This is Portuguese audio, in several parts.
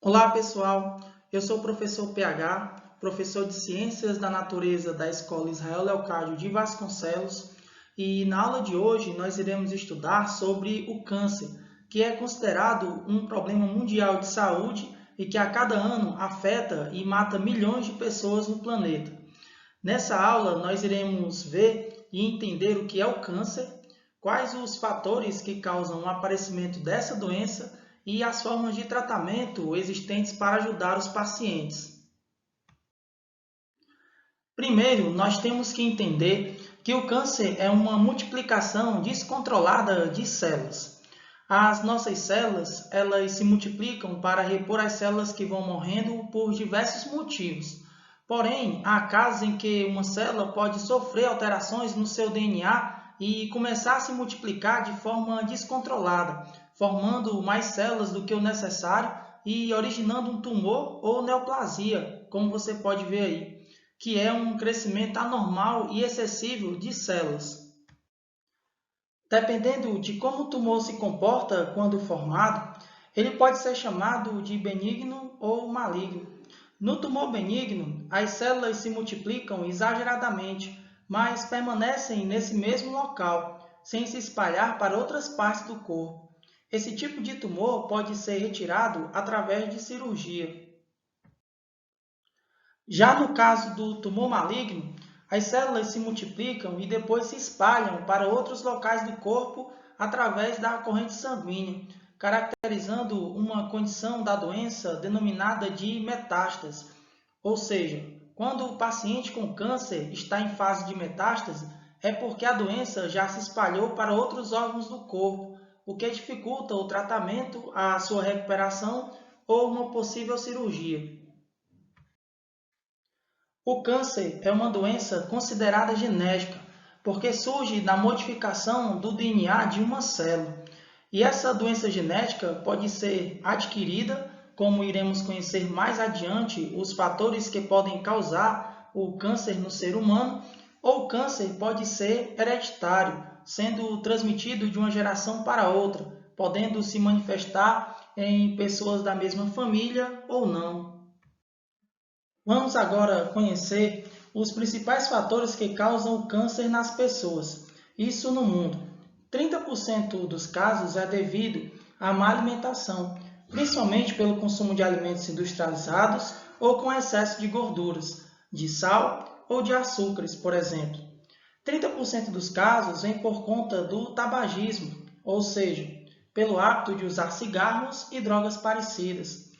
Olá pessoal, eu sou o professor PH, professor de Ciências da Natureza da Escola Israel Leocádio de Vasconcelos, e na aula de hoje nós iremos estudar sobre o câncer, que é considerado um problema mundial de saúde e que a cada ano afeta e mata milhões de pessoas no planeta. Nessa aula nós iremos ver e entender o que é o câncer, quais os fatores que causam o aparecimento dessa doença e as formas de tratamento existentes para ajudar os pacientes. Primeiro, nós temos que entender que o câncer é uma multiplicação descontrolada de células. As nossas células, elas se multiplicam para repor as células que vão morrendo por diversos motivos. Porém, há casos em que uma célula pode sofrer alterações no seu DNA e começar a se multiplicar de forma descontrolada, formando mais células do que o necessário e originando um tumor ou neoplasia, como você pode ver aí, que é um crescimento anormal e excessivo de células. Dependendo de como o tumor se comporta quando formado, ele pode ser chamado de benigno ou maligno. No tumor benigno, as células se multiplicam exageradamente, mas permanecem nesse mesmo local, sem se espalhar para outras partes do corpo. Esse tipo de tumor pode ser retirado através de cirurgia. Já no caso do tumor maligno, as células se multiplicam e depois se espalham para outros locais do corpo através da corrente sanguínea, caracterizando uma condição da doença denominada de metástase. Ou seja, quando o paciente com câncer está em fase de metástase, é porque a doença já se espalhou para outros órgãos do corpo, o que dificulta o tratamento, a sua recuperação ou uma possível cirurgia. O câncer é uma doença considerada genética, porque surge da modificação do DNA de uma célula. E essa doença genética pode ser adquirida, como iremos conhecer mais adiante os fatores que podem causar o câncer no ser humano, ou o câncer pode ser hereditário, sendo transmitido de uma geração para outra, podendo se manifestar em pessoas da mesma família ou não. Vamos agora conhecer os principais fatores que causam o câncer nas pessoas, isso no mundo. 30% dos casos é devido à má alimentação, principalmente pelo consumo de alimentos industrializados ou com excesso de gorduras, de sal ou de açúcares, por exemplo. 30% dos casos vem por conta do tabagismo, ou seja, pelo hábito de usar cigarros e drogas parecidas.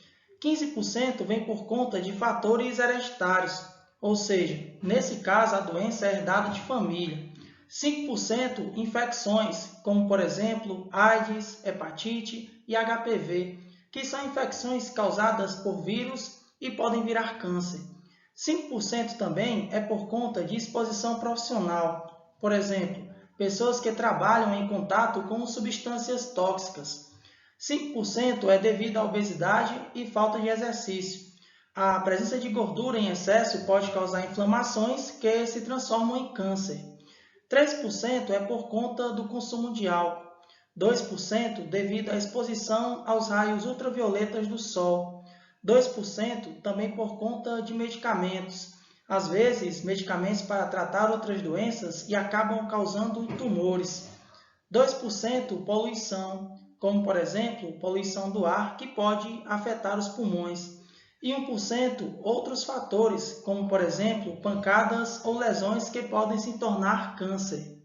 15% vem por conta de fatores hereditários, ou seja, nesse caso a doença é herdada de família. 5% infecções, como por exemplo AIDS, hepatite e HPV, que são infecções causadas por vírus e podem virar câncer. 5% também é por conta de exposição profissional, por exemplo, pessoas que trabalham em contato com substâncias tóxicas. 5% é devido à obesidade e falta de exercício. A presença de gordura em excesso pode causar inflamações que se transformam em câncer. 3% é por conta do consumo de álcool. 2% devido à exposição aos raios ultravioletas do sol. 2% também por conta de medicamentos. Às vezes, medicamentos para tratar outras doenças e acabam causando tumores. 2% poluição, como por exemplo, poluição do ar, que pode afetar os pulmões. E 1% outros fatores, como por exemplo, pancadas ou lesões que podem se tornar câncer.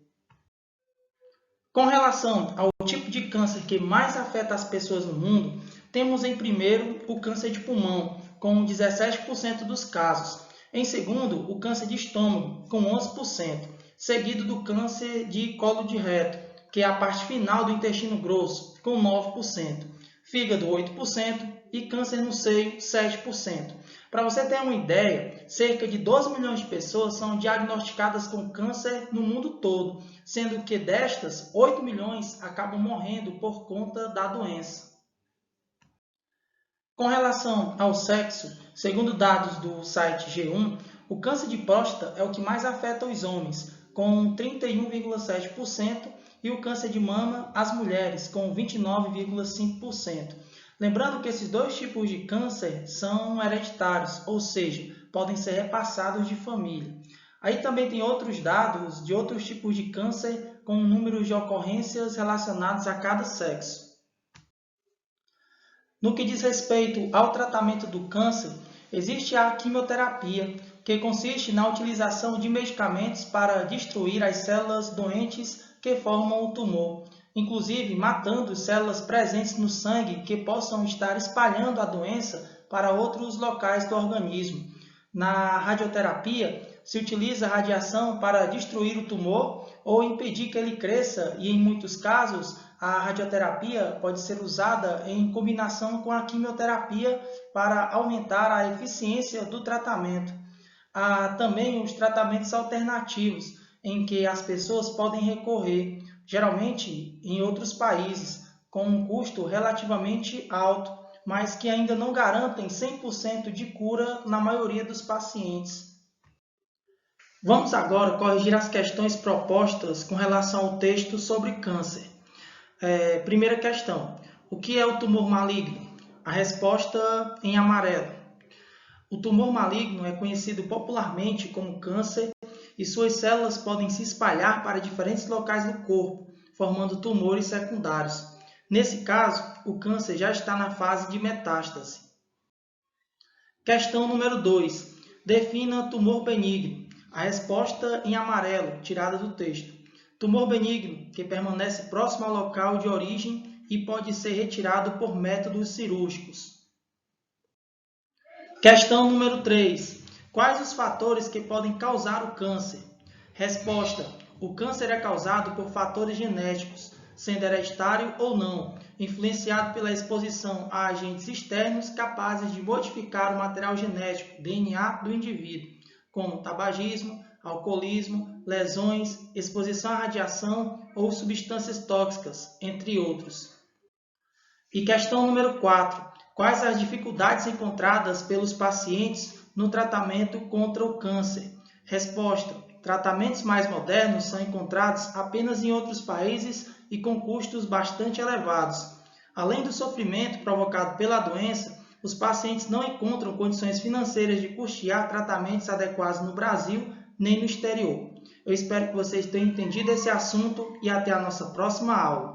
Com relação ao tipo de câncer que mais afeta as pessoas no mundo, temos em primeiro o câncer de pulmão, com 17% dos casos. Em segundo, o câncer de estômago, com 11%, seguido do câncer de colo de reto, que é a parte final do intestino grosso, com 9%, fígado 8% e câncer no seio 7%. Para você ter uma ideia, cerca de 12 milhões de pessoas são diagnosticadas com câncer no mundo todo, sendo que destas, 8 milhões acabam morrendo por conta da doença. Com relação ao sexo, segundo dados do site G1, o câncer de próstata é o que mais afeta os homens, com 31,7%, e o câncer de mama as mulheres, com 29,5%. Lembrando que esses dois tipos de câncer são hereditários, ou seja, podem ser repassados de família. Aí também tem outros dados de outros tipos de câncer com números de ocorrências relacionados a cada sexo. No que diz respeito ao tratamento do câncer, existe a quimioterapia, que consiste na utilização de medicamentos para destruir as células doentes que formam o tumor, inclusive matando células presentes no sangue que possam estar espalhando a doença para outros locais do organismo. Na radioterapia, se utiliza a radiação para destruir o tumor ou impedir que ele cresça e, em muitos casos, a radioterapia pode ser usada em combinação com a quimioterapia para aumentar a eficiência do tratamento. Há também os tratamentos alternativos, em que as pessoas podem recorrer, geralmente em outros países, com um custo relativamente alto, mas que ainda não garantem 100% de cura na maioria dos pacientes. Vamos agora corrigir as questões propostas com relação ao texto sobre câncer. Primeira questão: o que é o tumor maligno? A resposta em amarelo. O tumor maligno é conhecido popularmente como câncer e suas células podem se espalhar para diferentes locais do corpo, formando tumores secundários. Nesse caso, o câncer já está na fase de metástase. Questão número 2. Defina tumor benigno. A resposta em amarelo, tirada do texto. Tumor benigno, que permanece próximo ao local de origem e pode ser retirado por métodos cirúrgicos. Questão número 3. Quais os fatores que podem causar o câncer? Resposta: o câncer é causado por fatores genéticos, sendo hereditário ou não, influenciado pela exposição a agentes externos capazes de modificar o material genético, DNA, do indivíduo, como tabagismo, alcoolismo, lesões, exposição à radiação ou substâncias tóxicas, entre outros. E questão número 4. Quais as dificuldades encontradas pelos pacientes no tratamento contra o câncer? Resposta: tratamentos mais modernos são encontrados apenas em outros países e com custos bastante elevados. Além do sofrimento provocado pela doença, os pacientes não encontram condições financeiras de custear tratamentos adequados no Brasil nem no exterior. Eu espero que vocês tenham entendido esse assunto e até a nossa próxima aula.